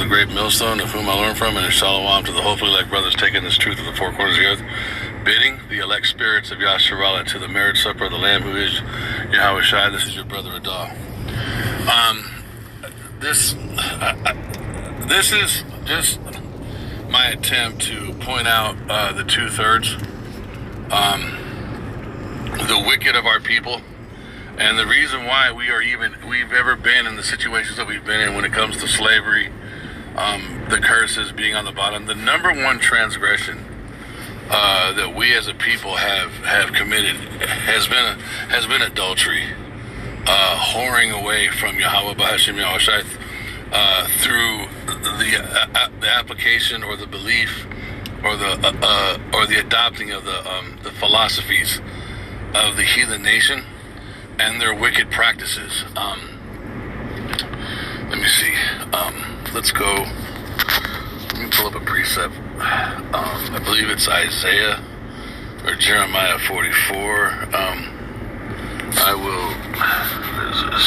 great millstone, of whom I learn from, and in shalom to the hopefully elect brothers taking this truth of the four corners of the earth, bidding the elect spirits of Yasharallah to the marriage supper of the Lamb, who is Yahweh Shai. This is your brother Adah. This is just my attempt to point out the 2/3, the wicked of our people, and the reason why we've ever been in the situations that we've been in when it comes to slavery, the curses being on the bottom. The number one transgression that we as a people have committed has been adultery, whoring away from Yahweh B'Hashem Yahweh Shai, through the application or the belief or the adopting of the philosophies of the heathen nation and their wicked practices. Let me see. Let's go. Let me pull up a precept. I believe it's Isaiah or Jeremiah 44. What is this?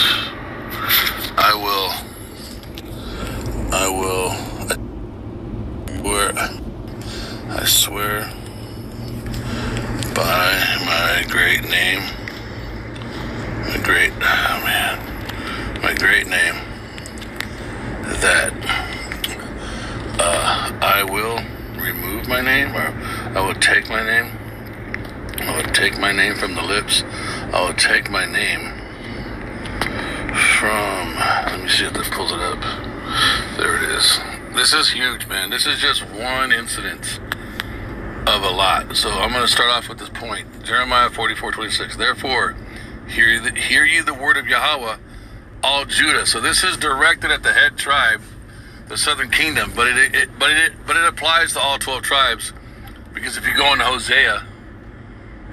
I swear by my great name, my great name, that I will remove my name, or I will take my name. I will take my name from the lips. I will take my name from, let me see if this pulls it up. There it is. This is huge, man. This is just one incident of a lot. So I'm going to start off with this point. Jeremiah 44:26. Therefore, hear ye the word of Yahweh, all Judah. So this is directed at the head tribe, the southern kingdom, but it applies to all 12 tribes, because if you go into Hosea,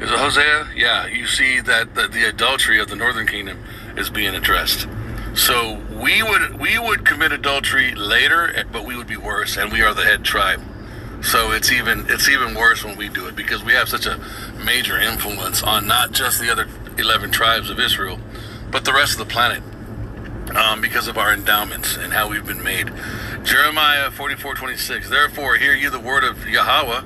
is it Hosea? Yeah, you see that the adultery of the northern kingdom is being addressed. So we would commit adultery later, but we would be worse, and we are the head tribe. So it's even worse when we do it, because we have such a major influence on not just the other 11 tribes of Israel, but the rest of the planet, because of our endowments and how we've been made. Jeremiah 44:26. Therefore, hear ye the word of Yahweh,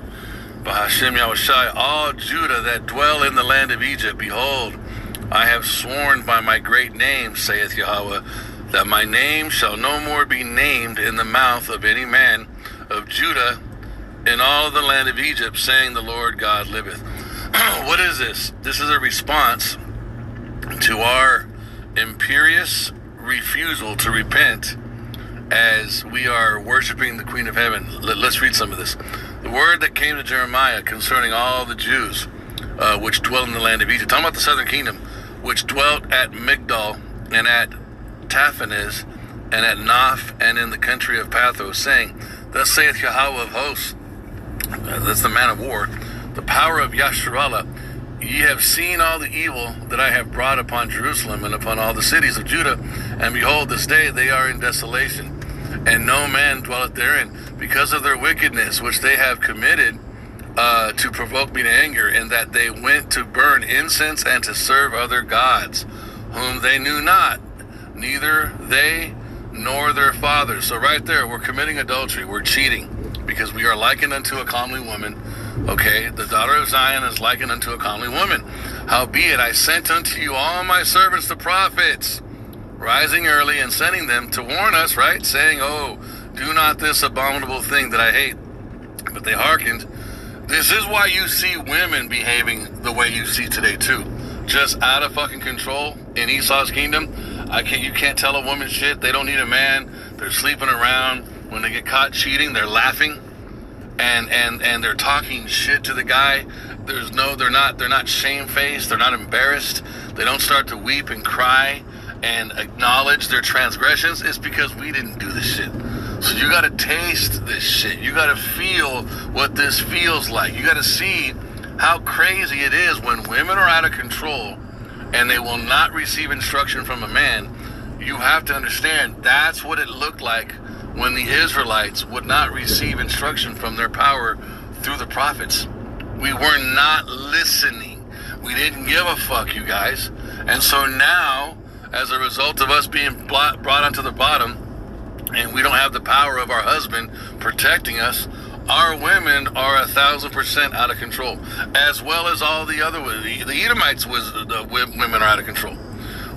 B'Hashem Yahweh Shai, all Judah that dwell in the land of Egypt. Behold, I have sworn by my great name, saith Yahweh, that my name shall no more be named in the mouth of any man of Judah in all the land of Egypt, saying, the Lord God liveth. What is this? This is a response to our imperious refusal to repent as we are worshiping the Queen of Heaven. Let's read some of this. The word that came to Jeremiah concerning all the Jews which dwell in the land of Egypt, talking about the southern kingdom, which dwelt at Migdol and at Taphanes and at Noph and in the country of Pathros, saying, thus saith Yahweh of hosts, that's the man of war, the power of Yasharallah, ye have seen all the evil that I have brought upon Jerusalem and upon all the cities of Judah, and behold, this day they are in desolation, and no man dwelleth therein, because of their wickedness which they have committed to provoke me to anger, in that they went to burn incense and to serve other gods, whom they knew not, neither they nor their fathers. So right there, we're committing adultery, we're cheating, because we are likened unto a comely woman. Okay, the daughter of Zion is likened unto a comely woman. Howbeit I sent unto you all my servants the prophets, rising early and sending them to warn us, right? Saying, oh, do not this abominable thing that I hate. But they hearkened. This is why you see women behaving the way you see today too. Just out of fucking control in Esau's kingdom. You can't tell a woman shit. They don't need a man. They're sleeping around. When they get caught cheating, they're laughing. And they're talking shit to the guy. They're not shamefaced. They're not embarrassed. They don't start to weep and cry and acknowledge their transgressions. It's because we didn't do this shit. So you got to taste this shit. You got to feel what this feels like. You got to see how crazy it is when women are out of control and they will not receive instruction from a man. You have to understand that's what it looked like when the Israelites would not receive instruction from their power through the prophets. We were not listening. We didn't give a fuck, you guys. And so now, as a result of us being brought onto the bottom, and we don't have the power of our husband protecting us, our women are 1,000% out of control, as well as all the other the Edomites the women are out of control.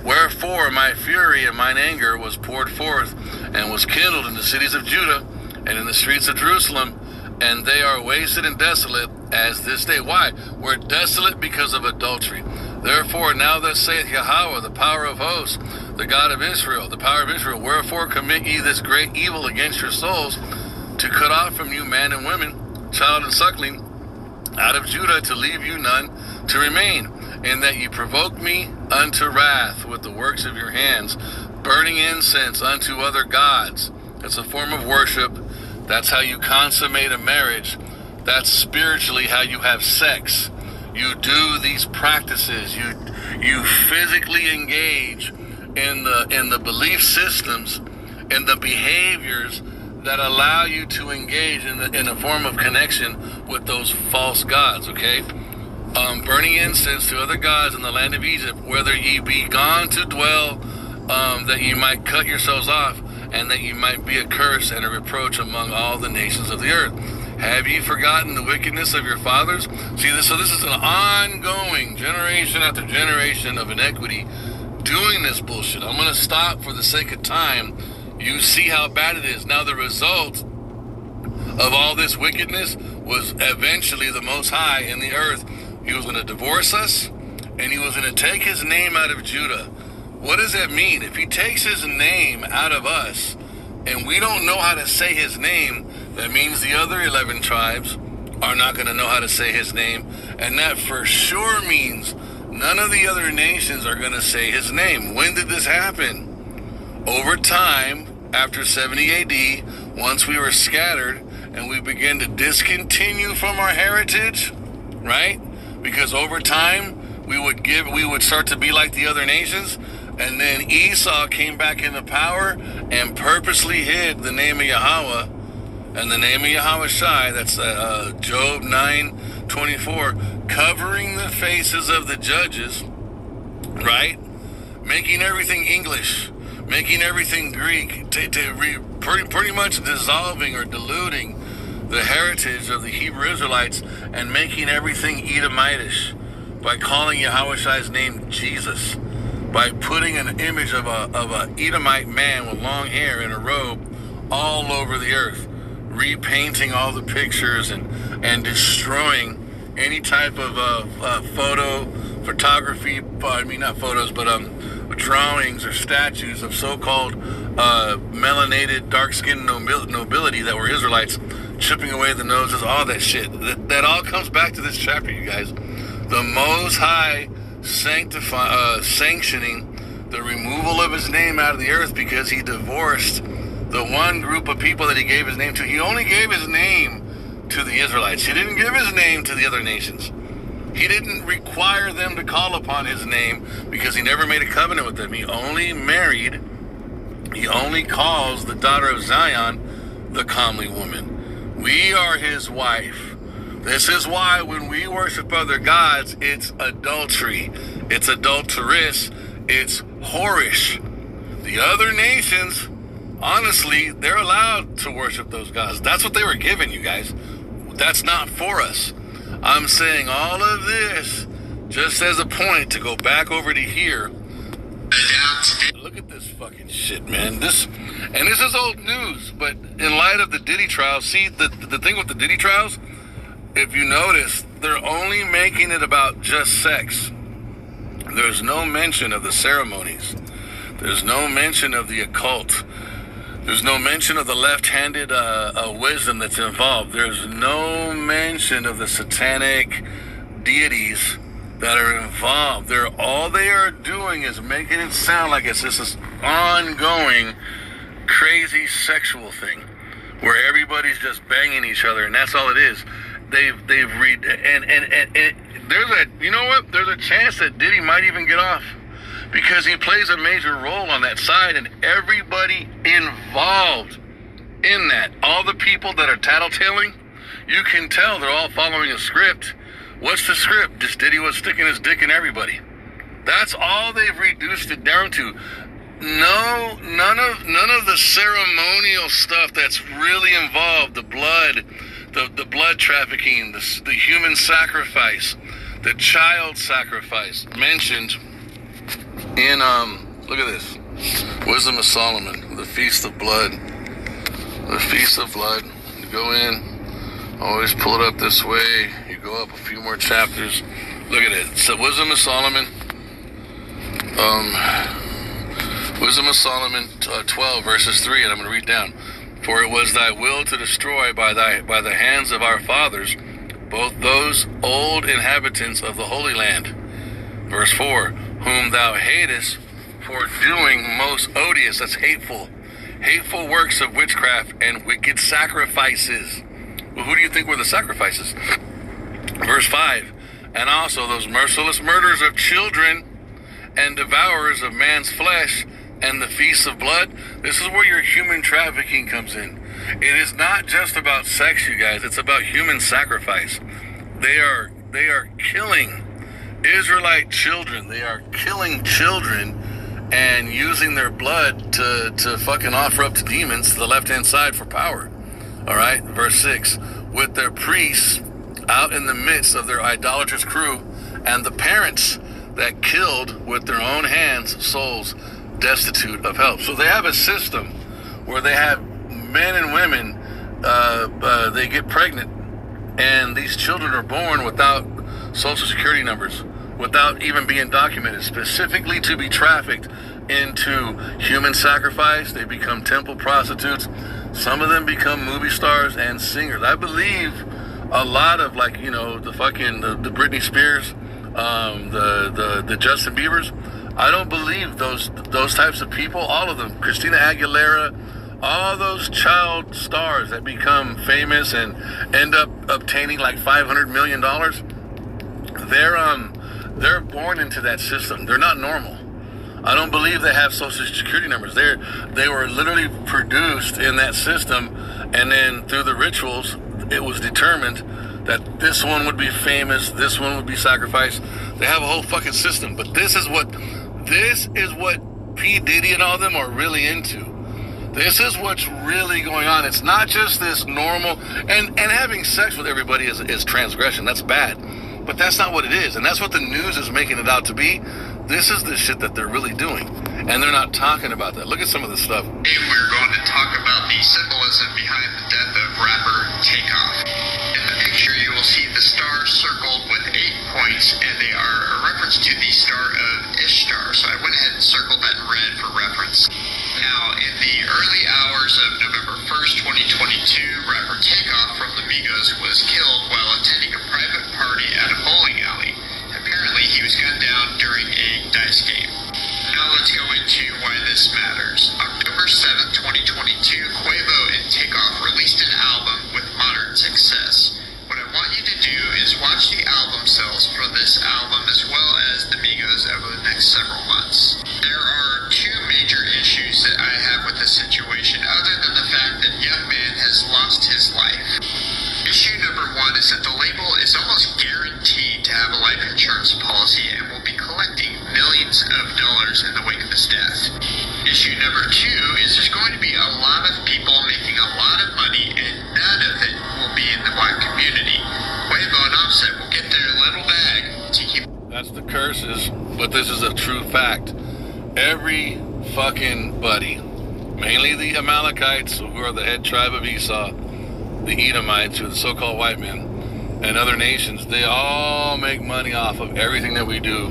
Wherefore my fury and mine anger was poured forth and was kindled in the cities of Judah and in the streets of Jerusalem, and they are wasted and desolate as this day. Why? We're desolate because of adultery. Therefore now thus saith Yahweh, the power of hosts, the God of Israel, the power of Israel, wherefore commit ye this great evil against your souls, to cut off from you man and woman, child and suckling, out of Judah, to leave you none to remain, and that ye provoke me unto wrath with the works of your hands, burning incense unto other gods. That's a form of worship. That's how you consummate a marriage. That's spiritually how you have sex. You do these practices. You physically engage in the belief systems and the behaviors that allow you to engage in a form of connection with those false gods, okay? Burning incense to other gods in the land of Egypt, whether ye be gone to dwell, that ye might cut yourselves off, and that ye might be a curse and a reproach among all the nations of the earth. Have ye forgotten the wickedness of your fathers? See, this is an ongoing generation after generation of inequity doing this bullshit. I'm going to stop for the sake of time. You see how bad it is. Now the result of all this wickedness was eventually the Most High in the earth. He was going to divorce us, and he was going to take his name out of Judah. What does that mean? If he takes his name out of us, and we don't know how to say his name, that means the other 11 tribes are not going to know how to say his name. And that for sure means none of the other nations are going to say his name. When did this happen? Over time, after 70 AD, once we were scattered and we began to discontinue from our heritage, right? Because over time, we would start to be like the other nations. And then Esau came back into power and purposely hid the name of Yahweh and the name of Yahweh Shai. That's Job 9:24, covering the faces of the judges, right? Making everything English, making everything Greek, pretty much dissolving or diluting the heritage of the Hebrew Israelites and making everything Edomitish by calling Yahweh Shai's name Jesus, by putting an image of a Edomite man with long hair in a robe all over the earth, repainting all the pictures and destroying any type of photography, I mean not photos, but drawings or statues of so-called melanated, dark-skinned nobility that were Israelites, chipping away the noses, all that shit. That all comes back to this chapter, you guys. The Most High sanctioning the removal of his name out of the earth because he divorced the one group of people that he gave his name to. He only gave his name to the Israelites. He didn't give his name to the other nations. He didn't require them to call upon his name because he never made a covenant with them. He only calls the daughter of Zion the comely woman. We are his wife. This is why when we worship other gods, it's adultery. It's adulterous. It's whorish. The other nations, honestly, they're allowed to worship those gods. That's what they were given, you guys. That's not for us. I'm saying all of this just as a point to go back over to here. Look at this fucking shit, man. This is old news, but in light of the Diddy trials, see, the thing with the Diddy trials, if you notice, they're only making it about just sex. There's no mention of the ceremonies. There's no mention of the occult. There's no mention of the left-handed wisdom that's involved. There's no mention of the satanic deities that are involved. All they are doing is making it sound like it's just this ongoing, crazy sexual thing where everybody's just banging each other, and that's all it is. They've there's a, you know what? There's a chance that Diddy might even get off, because he plays a major role on that side, and everybody involved in that, all the people that are tattletaling, you can tell they're all following a script. What's the script? Just Diddy was sticking his dick in everybody. That's all they've reduced it down to. No, none of the ceremonial stuff that's really involved. The blood, the blood trafficking, the human sacrifice, the child sacrifice mentioned in look at this, Wisdom of Solomon, the Feast of Blood, the Feast of Blood. You go in, always pull it up this way. You go up a few more chapters. Look at it. So Wisdom of Solomon. Wisdom of Solomon 12 verses 3, and I'm going to read down. For it was thy will to destroy by the hands of our fathers both those old inhabitants of the Holy Land. Verse 4, whom thou hatest for doing most odious, that's hateful works of witchcraft and wicked sacrifices. Well, who do you think were the sacrifices? Verse 5, and also those merciless murderers of children and devourers of man's flesh, and the feasts of blood. This is where your human trafficking comes in. It is not just about sex, you guys. It's about human sacrifice. They are killing Israelite children. They are killing children and using their blood to fucking offer up to demons to the left-hand side for power. All right, verse 6. With their priests out in the midst of their idolatrous crew, and the parents that killed with their own hands souls destitute of help. So they have a system where they have men and women, they get pregnant, and these children are born without social security numbers, without even being documented, specifically to be trafficked into human sacrifice. They become temple prostitutes. Some of them become movie stars and singers. I believe a lot of, like, you know, the Britney Spears, the Justin Biebers. I don't believe those types of people, all of them, Christina Aguilera, all those child stars that become famous and end up obtaining like $500 million, they're born into that system. They're not normal. I don't believe they have social security numbers. They were literally produced in that system, and then through the rituals, it was determined that this one would be famous, this one would be sacrificed. They have a whole fucking system. But this is what P. Diddy and all them are really into. This is what's really going on. It's not just this normal, and having sex with everybody is transgression. That's bad. But that's not what it is. And that's what the news is making it out to be. This is the shit that they're really doing. And they're not talking about that. Look at some of this stuff. Today we're going to talk about the symbolism behind the death of rapper Takeoff. In the picture you will see the stars circled with 8 points, and they are a reference to the star of Ishtar. So I went ahead and circled that in red for reference. Now, in the early hours of November 1st, 2022, rapper Takeoff from the Migos was killed while attending a private party at a bowling alley. Apparently, he was gunned down during a dice game. Now let's go into why this matters. October 7th, 2022, Quavo and Takeoff released an album with moderate success. What I want you to do is watch the album sales for this album as well as the Migos over the next several months. There are two major issues that I have with this situation other than the fact that young man has lost his life. Issue number one is that the label is almost guaranteed to have a life insurance policy and will be collecting millions of dollars in the wake of his death. Issue number two is there's going to be a lot of people making a lot of money, and none of it will be in the black community. Quavo and Offset will get their little bag to keep. That's the curses, but this is a true fact. Every fucking buddy, mainly the Amalekites, who are the head tribe of Esau, the Edomites, who are the so-called white men, and other nations, they all make money off of everything that we do,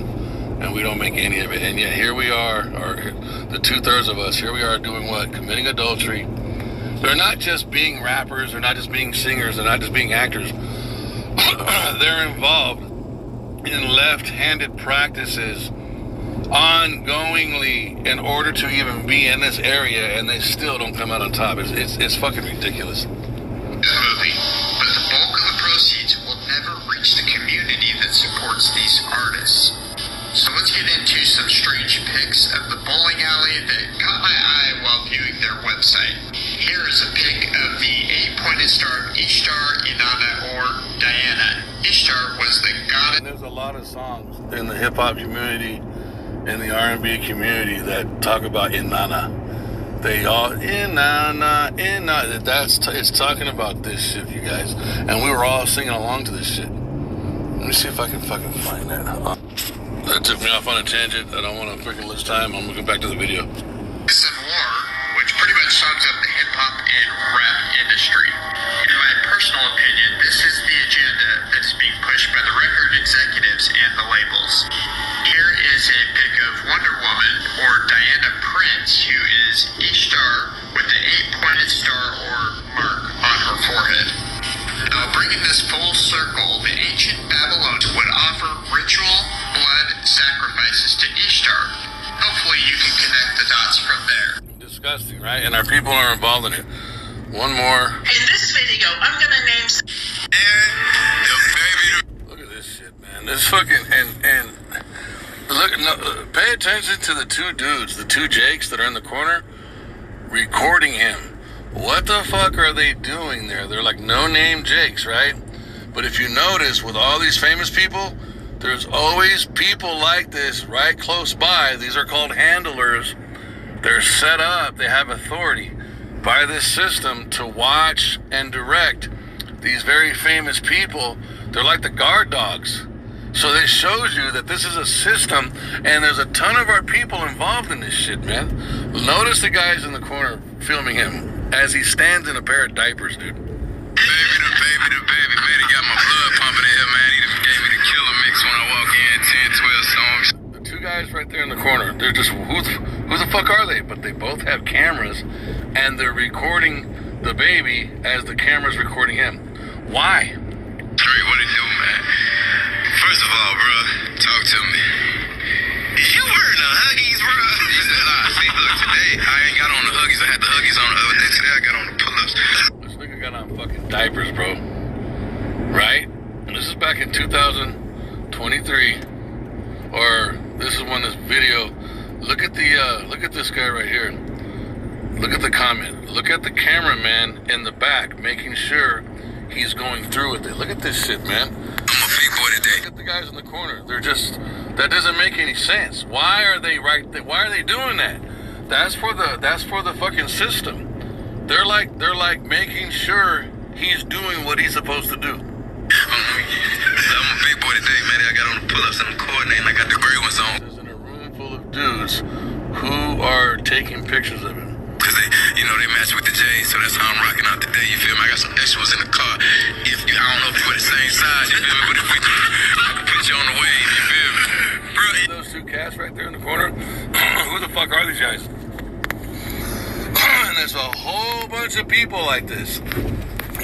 and we don't make any of it. And yet here we are, or the 2/3 of us, here we are doing what? Committing adultery. They're not just being rappers, they're not just being singers, they're not just being actors. They're involved in left-handed practices ongoingly in order to even be in this area, and they still don't come out on top. It's fucking ridiculous. Movie, but the bulk of the proceeds will never reach the community that supports these artists. So let's get into some strange pics of the bowling alley that caught my eye while viewing their website. Here is a pic of the 8-pointed star of Ishtar, Inanna, or Diana. Ishtar was the goddess. And there's a lot of songs in the hip-hop community in the R&B community that talk about Inanna. They all Inanna. It's talking about this shit, you guys, and we were all singing along to this shit. Let me see if I can fucking find that. That took me off on a tangent. I don't want to freaking lose time. I'm gonna go back to the video. This is war, which pretty much sums up the hip-hop and rap industry. In my personal opinion, this is the agenda that is being pushed by the record executives and the labels. Here is a pic of Wonder Woman, or Diana Prince, who is Ishtar with the 8-pointed star or mark on her forehead. Now, bringing this full circle, the ancient Babylonians would offer ritual blood sacrifices to Ishtar. Hopefully you can connect the dots from there. Disgusting, right? And our people are involved in it. One more. In this video, I'm gonna name Look at this shit, man. This fucking and look. No, pay attention to the two dudes, the two Jakes that are in the corner, recording him. What the fuck are they doing there? They're like no-name Jakes, right? But if you notice, with all these famous people, there's always people like this right close by. These are called handlers. They're set up, they have authority by this system to watch and direct these very famous people. They're like the guard dogs. So this shows you that this is a system, and there's a ton of our people involved in this shit, man. Notice the guys in the corner filming him as he stands in a pair of diapers, dude. The baby, man, he got my blood pumping in here, man. He just gave me the killer mix when I walk in, 10, 12 songs. The two guys right there in the corner, they're just, who the fuck are they? But they both have cameras, and they're recording the baby as the camera's recording him. Why? Straight, what it do, man? First of all, bro, talk to me. Is you wearing the Huggies, bro? He said, see, look, today I ain't got on the Huggies. I had the Huggies on the other day. Today I got on the pull-ups. This nigga got on fucking diapers, bro. Right? And this is back in 2023. Or this is when this video. Look at this guy right here. Look at the comment. Look at the cameraman in the back, making sure he's going through with it. Look at this shit, man. I'm a big boy today. Look at the guys in the corner. They're just, that doesn't make any sense. Why are they why are they doing that? That's for the fucking system. They're like making sure he's doing what he's supposed to do. I'm a big boy today, man. I got on the pull-ups and I'm coordinating. I got the gray ones on. This is in a room full of dudes who are taking pictures of him. Cause they match with the J's, so that's how I'm rocking out today. You feel me? I got some extras in the car. I don't know if we're the same size, you feel me? But if we I can put you on the wave, you feel me? Bro, Those two cats right there in the corner. Who the fuck are these guys? And there's a whole bunch of people like this,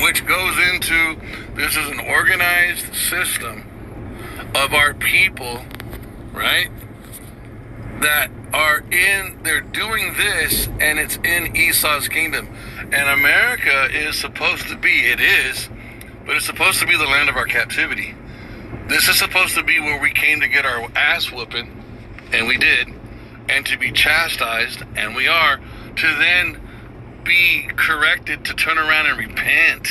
which goes into, this is an organized system of our people, right? That are they're doing this, and it's in Esau's kingdom. And America is supposed to be, but it's supposed to be the land of our captivity. This is supposed to be where we came to get our ass whooping, and we did, and to be chastised, and we are, to then be corrected to turn around and repent,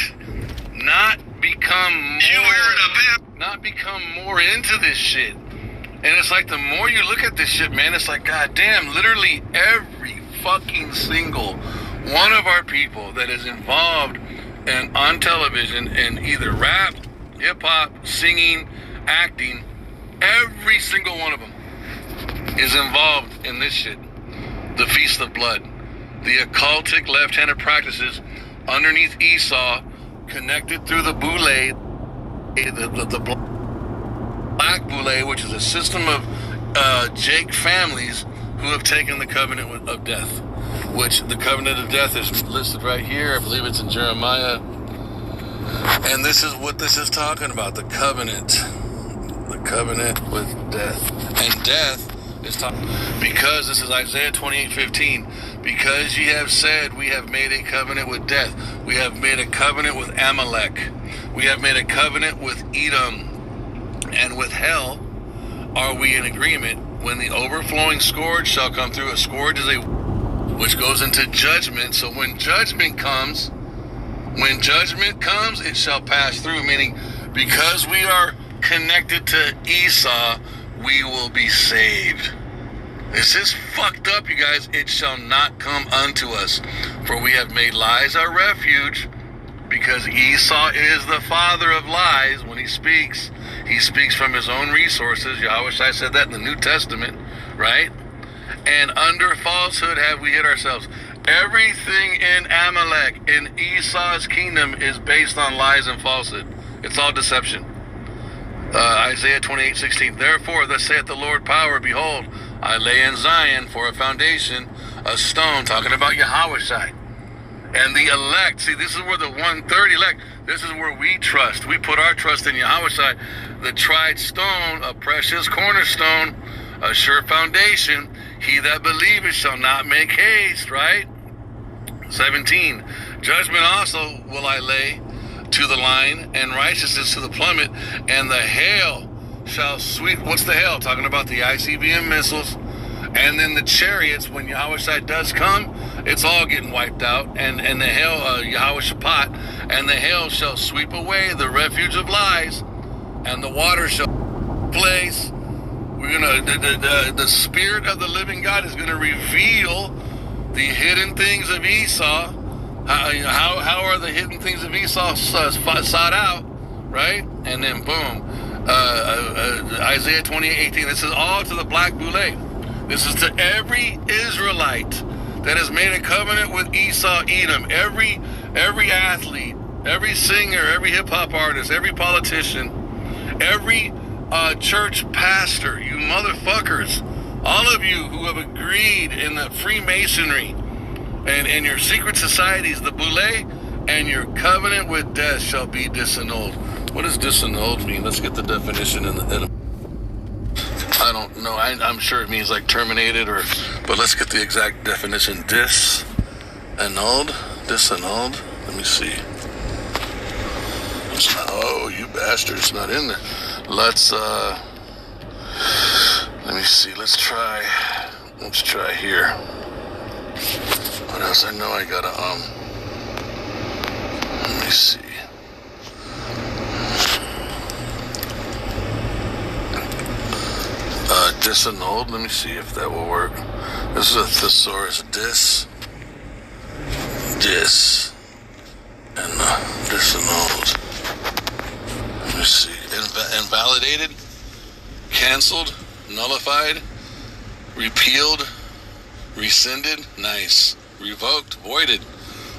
not become more into this shit. And it's like the more you look at this shit, man, it's like, goddamn, literally every fucking single one of our people that is involved and on television in either rap, hip hop, singing, acting, every single one of them is involved in this shit. The Feast of Blood, the occultic left-handed practices underneath Esau, connected through the BOULE, the Black BOULE, which is a system of Jake families who have taken the covenant of death, which the covenant of death is listed right here. I believe it's in Jeremiah. And this is what this is talking about, the covenant with death. And death is talking, because this is Isaiah 28:15, because ye have said, we have made a covenant with death. We have made a covenant with Amalek. We have made a covenant with Edom. And with hell are we in agreement. When the overflowing scourge shall come through, a scourge is which goes into judgment. So when judgment comes, it shall pass through. Meaning, because we are connected to Esau, we will be saved. This is fucked up, you guys. It shall not come unto us, for we have made lies our refuge, because Esau is the father of lies. When he speaks from his own resources. Yahushua said that in the New Testament, right? And under falsehood have we hid ourselves. Everything in Amalek, in Esau's kingdom, is based on lies and falsehood. It's all deception. Isaiah 28:16. Therefore, thus saith the Lord power, behold, I lay in Zion for a foundation, a stone, talking about Yahushua. And the elect, see, this is where the 1/3 elect, this is where we trust. We put our trust in Yahushua, the tried stone, a precious cornerstone, a sure foundation. He that believeth shall not make haste, right? 17. Judgment also will I lay to the line, and righteousness to the plummet, and the hail shall sweep. What's the hail? Talking about the ICBM missiles. And then the chariots, when Yahushua does come, it's all getting wiped out. And the hail, Yahushua, and the hail shall sweep away the refuge of lies, and the water shall place. We're gonna the Spirit of the living God is gonna reveal the hidden things of Esau. How are the hidden things of Esau sought out, right? And then boom, Isaiah 28:18. This is all to the black BOULE. This is to every Israelite that has made a covenant with Esau, Edom. Every athlete, every singer, every hip hop artist, every politician, every church pastor, you motherfuckers, all of you who have agreed in the Freemasonry and your secret societies, the BOULE, and your covenant with death shall be disannulled. What does disannulled mean? Let's get the definition in I don't know. I'm sure it means like terminated, but let's get the exact definition. Disannulled. Let me see. It's not, oh, you bastard! It's not in there. Let me see. Let's try here. What else? I know I gotta let me see. Disannulled. Let me see if that will work. This is a thesaurus. Dis, and disannulled. Let me see. Invalidated, canceled, nullified, repealed, rescinded. Nice. Revoked, voided,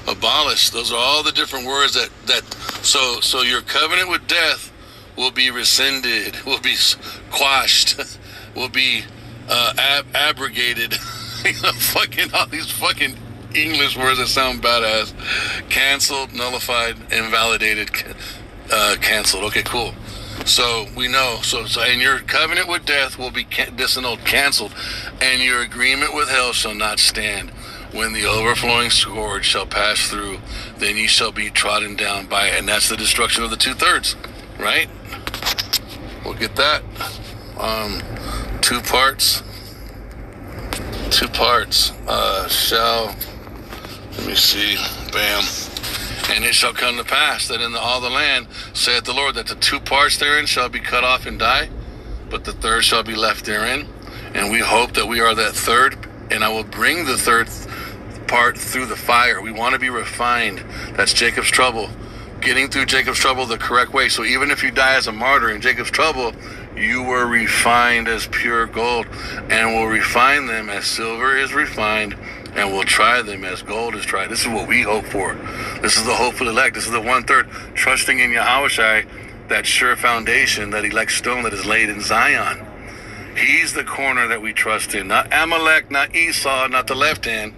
abolished. Those are all the different words that so your covenant with death will be rescinded, will be quashed, will be abrogated. Fucking all these fucking English words that sound badass. Canceled, nullified, invalidated, canceled. Okay, cool. So we know. So and your covenant with death will be disannulled, canceled, and your agreement with hell shall not stand. When the overflowing scourge shall pass through, then ye shall be trodden down by it. And that's the destruction of the 2/3, right? We'll get that. Two parts. Shall, let me see, bam. And it shall come to pass that in all the land, saith the Lord, that the 2 parts therein shall be cut off and die, but the 3rd shall be left therein. And we hope that we are that 3rd, and I will bring the 3rd part through the fire. We want to be refined. That's Jacob's trouble. Getting through Jacob's trouble the correct way. So even if you die as a martyr in Jacob's trouble, you were refined as pure gold, and will refine them as silver is refined, and will try them as gold is tried. This is what we hope for. This is the hopeful elect. This is the 1/3, trusting in Yahushua, that sure foundation, that elect stone that is laid in Zion. He's the corner that we trust in. Not Amalek, not Esau, not the left hand,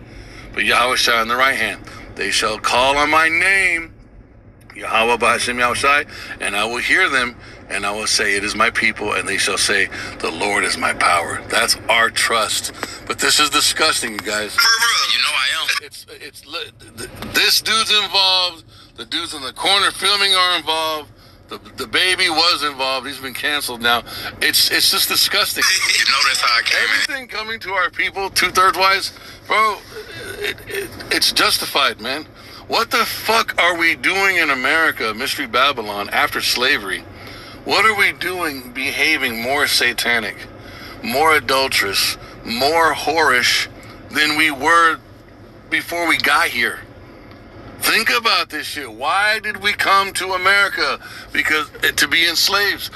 but Yahushua on the right hand. They shall call on my name, Yahweh B'Hashem Yahushua, and I will hear them, and I will say, it is my people, and they shall say, the Lord is my power. That's our trust. But this is disgusting, you guys. You know I am. This dude's involved. The dudes in the corner filming are involved. The baby was involved. He's been canceled now. It's just disgusting. You know that's how I came in. Everything coming to our people, 2/3 wise, bro, it's justified, man. What the fuck are we doing in America, Mystery Babylon, after slavery? What are we doing behaving more satanic, more adulterous, more whorish than we were before we got here. Think about this shit. Why did we come to America? Because to be enslaved,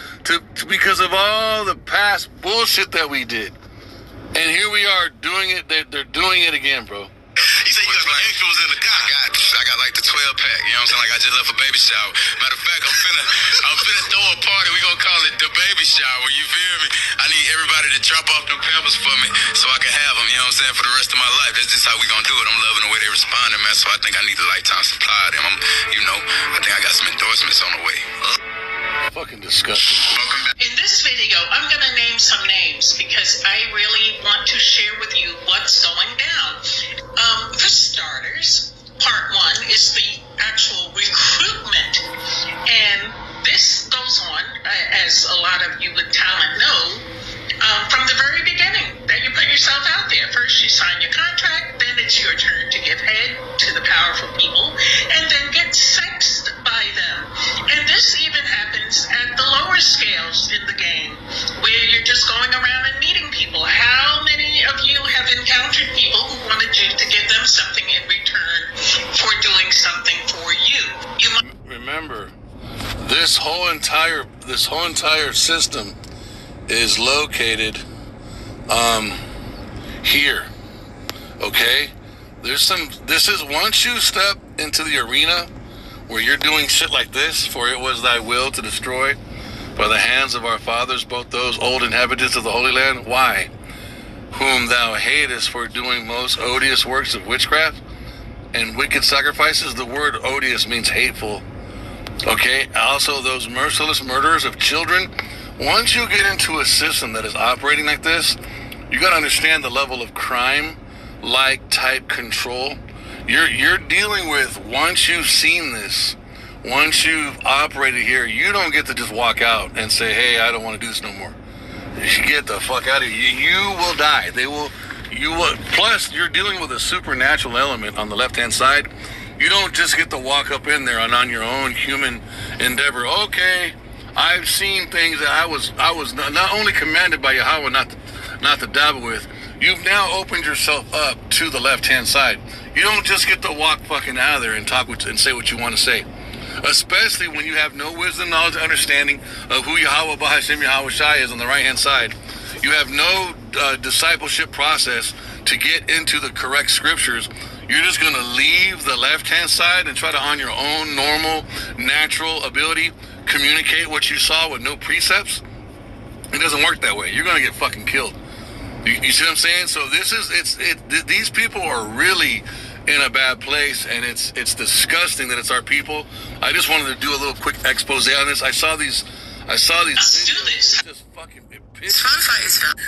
because of all the past bullshit that we did. And here we are doing it. They're doing it again, bro. You say you got some extras in the car. I got like the 12 pack. You know what I'm saying? Like I just left a baby shower. Matter of fact, I'm finna throw a party. We gonna call it the baby shower. You feel me? I need everybody to drop off them pampers for me so I can have them. You know what I'm saying? For the rest of my life. That's just how we gonna do it. I'm loving the way they responding, man. So I think I need a lifetime supply of them. I think I got some endorsements on the way. Fucking disgusting. Welcome back. In this video, I'm going to name some names because I really want to share with you what's going down. For starters, part one is the actual recruitment. And this goes on, as a lot of you with talent know, from the very beginning that you put yourself out there. First, you sign your contract, then it's your turn to give head to the powerful people, and then get sexed by them. And this even happens at the lower scales in the game, where you're just going around and meeting people. How many of you have encountered people who wanted you to give them something in return for doing something for you? Remember, this whole entire system is located here. Okay? This is once you step into the arena where you're doing shit like this, for it was thy will to destroy by the hands of our fathers both those old inhabitants of the Holy Land. Why? Whom thou hatest for doing most odious works of witchcraft and wicked sacrifices. The word odious means hateful. Okay? Also, those merciless murderers of children. Once you get into a system that is operating like this, you got to understand the level of crime-like type control you're dealing with. Once you've seen this, once you've operated here, you don't get to just walk out and say, hey, I don't want to do this no more. You get the fuck out of here. You will die. You will. Plus, you're dealing with a supernatural element on the left-hand side. You don't just get to walk up in there on your own human endeavor. Okay, I've seen things that I was not only commanded by Yahweh not to dabble with. You've now opened yourself up to the left-hand side. You don't just get to walk fucking out of there and talk and say what you want to say. Especially when you have no wisdom, knowledge, understanding of who Yahweh Bahashem Yahweh Shai is on the right-hand side. You have no discipleship process to get into the correct scriptures. You're just going to leave the left-hand side and try to, on your own normal, natural ability, communicate what you saw with no precepts. It doesn't work that way. You're going to get fucking killed. You see what I'm saying? So these people are really in a bad place, and it's disgusting that it's our people. I just wanted to do a little quick expose on this. I saw these. Let's do this. Just fucking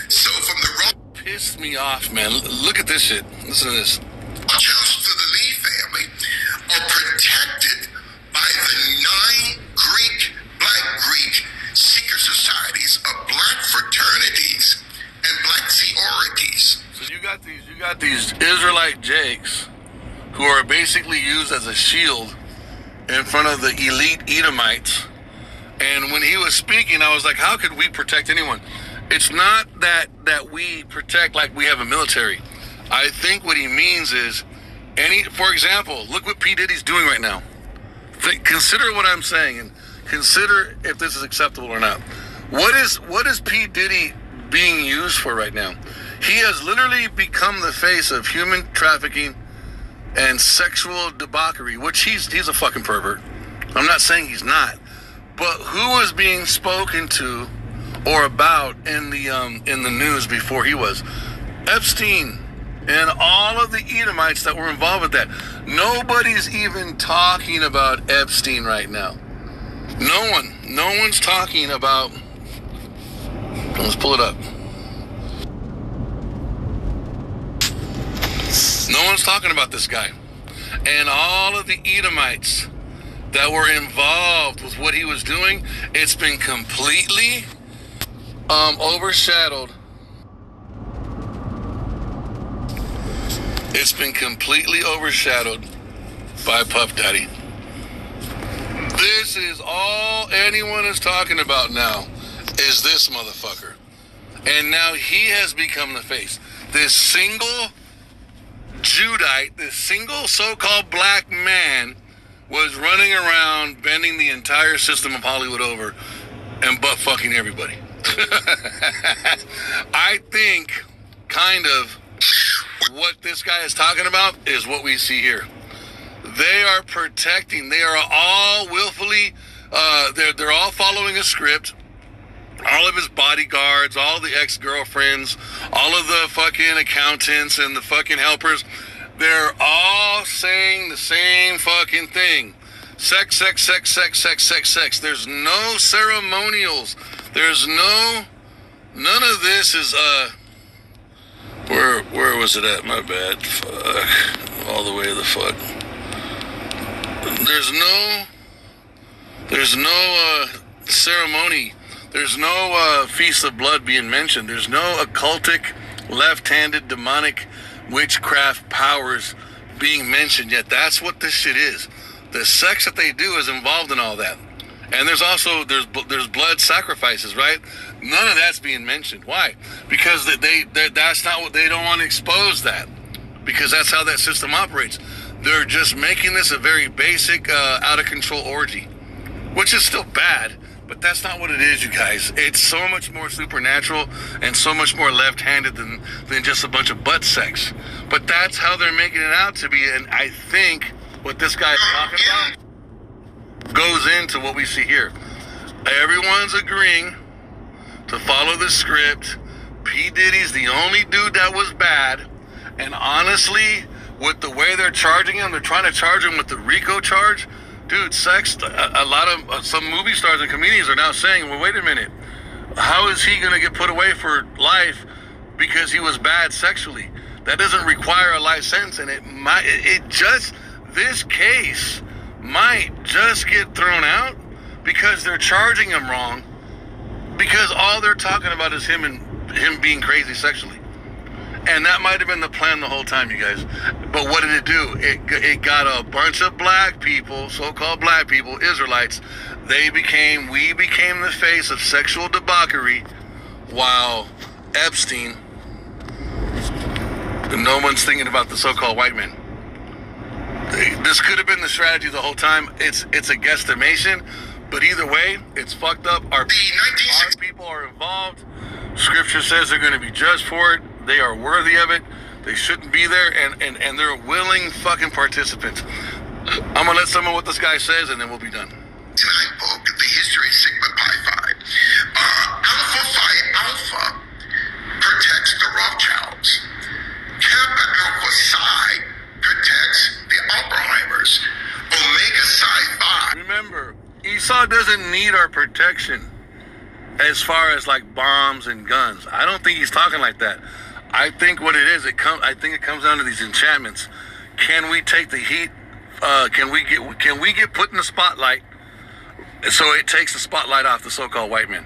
So from the wrong pissed me off, man. Look at this shit. Listen to this. Jews to the Lee family are protected by the 9 black Greek seeker societies of black fraternities and black sororities. So you got these Israelite jakes who are basically used as a shield in front of the elite Edomites. And when he was speaking, I was like, how could we protect anyone? It's not that we protect like we have a military. I think what he means is, for example, look what P. Diddy's doing right now. Consider what I'm saying and consider if this is acceptable or not. What is P. Diddy being used for right now? He has literally become the face of human trafficking and sexual debauchery, which he's a fucking pervert. I'm not saying he's not. But who was being spoken to or about in the news before he was? Epstein and all of the Edomites that were involved with that. Nobody's even talking about Epstein right now. No one's talking about. Let's pull it up. No one's talking about this guy. And all of the Edomites that were involved with what he was doing, it's been completely overshadowed. It's been completely overshadowed by Puff Daddy. This is all anyone is talking about now, is this motherfucker. And now he has become the face. this single Judite, this single so-called black man was running around bending the entire system of Hollywood over and butt fucking everybody. I think kind of what this guy is talking about is what we see here. They are protecting, they are all willfully, they're all following a script. All of his bodyguards, all the ex-girlfriends, all of the fucking accountants and the fucking helpers, they're all saying the same fucking thing. Sex, sex, sex, sex, sex, sex, sex. There's no ceremonials. There's none of this is, where was it at? My bad. Fuck. All the way to the fuck. There's no ceremony. There's no feast of blood being mentioned. There's no occultic, left-handed, demonic witchcraft powers being mentioned yet. That's what this shit is. The sex that they do is involved in all that. And there's also, there's blood sacrifices, right? None of that's being mentioned. Why? Because that's not what, they don't want to expose that. Because that's how that system operates. They're just making this a very basic, out-of-control orgy. Which is still bad. But that's not what it is, you guys. It's so much more supernatural and so much more left-handed than just a bunch of butt sex. But that's how they're making it out to be. And I think what this guy is talking about goes into what we see here. Everyone's agreeing to follow the script. P. Diddy's the only dude that was bad. And honestly, with the way they're charging him, they're trying to charge him with the RICO charge. Dude, sex, a lot of, some movie stars and comedians are now saying, well, wait a minute. How is he going to get put away for life because he was bad sexually? That doesn't require a life sentence, and this case might just get thrown out because they're charging him wrong, because all they're talking about is him being crazy sexually. And that might have been the plan the whole time, you guys. But what did it do? It got a bunch of black people, so-called black people, Israelites. We became the face of sexual debauchery, while Epstein, no one's thinking about the so-called white men. This could have been the strategy the whole time. It's a guesstimation, but either way, it's fucked up. Our people are involved. Scripture says they're going to be judged for it. They are worthy of it. They shouldn't be there, and they're willing fucking participants. I'm going to let someone what this guy says, and then we'll be done. Tonight book, The History of Sigma Pi Phi. Alpha Phi Alpha protects the Rothschilds. Kappa Alpha Psi protects the Oppenheimers. Omega Psi Phi. Remember, Esau doesn't need our protection as far as like bombs and guns. I don't think he's talking like that. I think what it is, I think it comes down to these enchantments. Can we take the heat? Can we get put in the spotlight so it takes the spotlight off the so-called white men?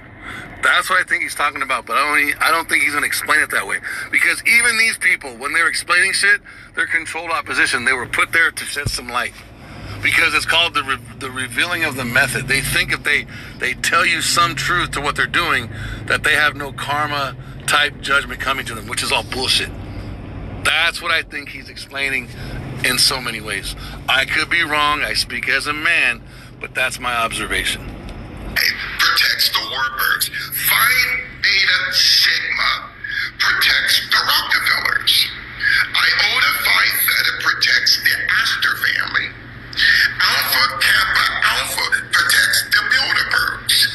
That's what I think he's talking about, but I don't think he's going to explain it that way. Because even these people, when they're explaining shit, they're controlled opposition. They were put there to shed some light. Because it's called the revealing of the method. They think if they tell you some truth to what they're doing, that they have no karma type judgment coming to them, which is all bullshit. That's what I think he's explaining in so many ways. I could be wrong. I speak as a man, but that's my observation. Protects the Warburgs. Phi Beta Sigma protects the Rockefellers. Iota Phi Theta protects the Astor family. Alpha Kappa Alpha protects the Bilderbergs.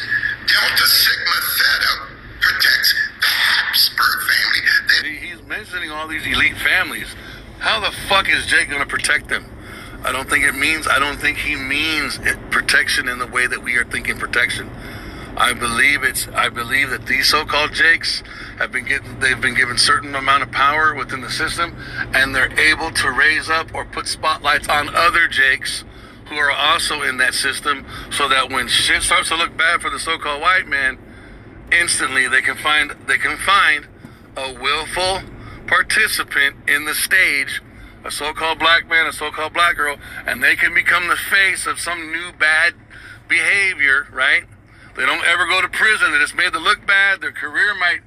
Delta Sigma Theta protects the Habsburg family. He's mentioning all these elite families. How the fuck is Jake going to protect them? I don't think he means protection in the way that we are thinking protection. I believe that these so-called Jakes they've been given certain amount of power within the system, and they're able to raise up or put spotlights on other Jakes who are also in that system, so that when shit starts to look bad for the so-called white man, instantly they can find a willful participant in the stage, a so-called black man, a so-called black girl, and they can become the face of some new bad behavior, right? They don't ever go to prison. They just made them look bad. Their career might,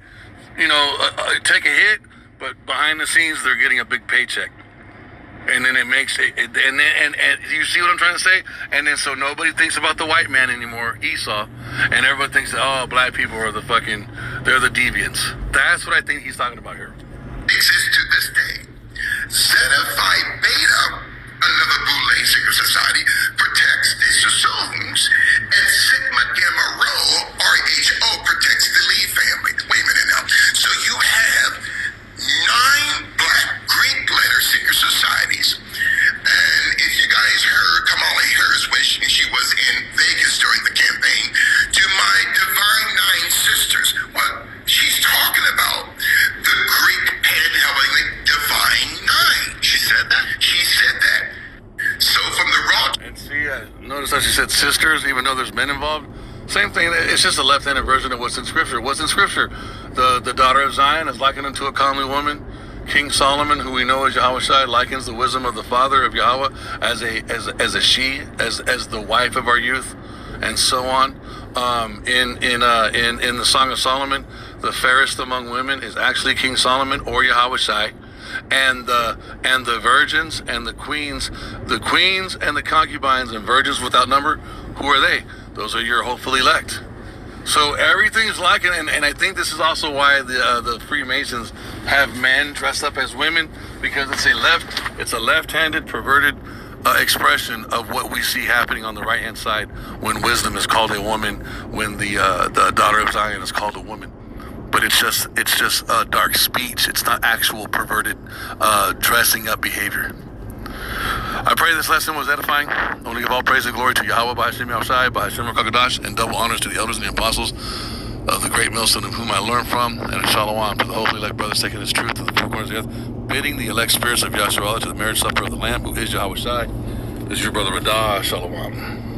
take a hit, but behind the scenes they're getting a big paycheck. And then it makes it, and you see what I'm trying to say? And then so nobody thinks about the white man anymore, Esau, and everyone thinks that, oh, black people are they're the deviants. That's what I think he's talking about here. Exists to this day. Zeta Phi Beta, another BOULE secret society, protects the Sassoons, and Sigma Gamma Rho, RHO, protects the Lee family. Wait a minute now. So you have 9 black Greek letter secret societies. And if you guys heard Kamala Harris when she was in Vegas during the campaign, to my divine 9 sisters, what she's talking about, the Greek pan-Hellenic divine 9. She said that? She said that. So from the raw... And see, notice how she said sisters, even though there's men involved. Same thing. It's just a left-handed version of what's in Scripture. What's in Scripture? The daughter of Zion is likened unto a comely woman. King Solomon, who we know as Yahushua, likens the wisdom of the father of Yahweh as the wife of our youth, and so on. In the Song of Solomon, the fairest among women is actually King Solomon or Yahushua. And the virgins and the queens and the concubines and virgins without number, who are they? Those are your hopeful elect. So everything's like it, and I think this is also why the Freemasons have men dressed up as women, because it's a left-handed, perverted expression of what we see happening on the right-hand side when wisdom is called a woman, when the daughter of Zion is called a woman. But it's just dark speech. It's not actual perverted dressing up behavior. I pray this lesson was edifying. I want to give all praise and glory to Yahweh, by Hashem Yahushai, by Hashem Rakakadash, and double honors to the elders and the apostles of the great millstone of whom I learned from, and a shalom to the holy elect brothers taking his truth to the four corners of the earth, bidding the elect spirits of Yahshua to the marriage supper of the Lamb, who is Yahushai. This is your brother Radah. Shalom.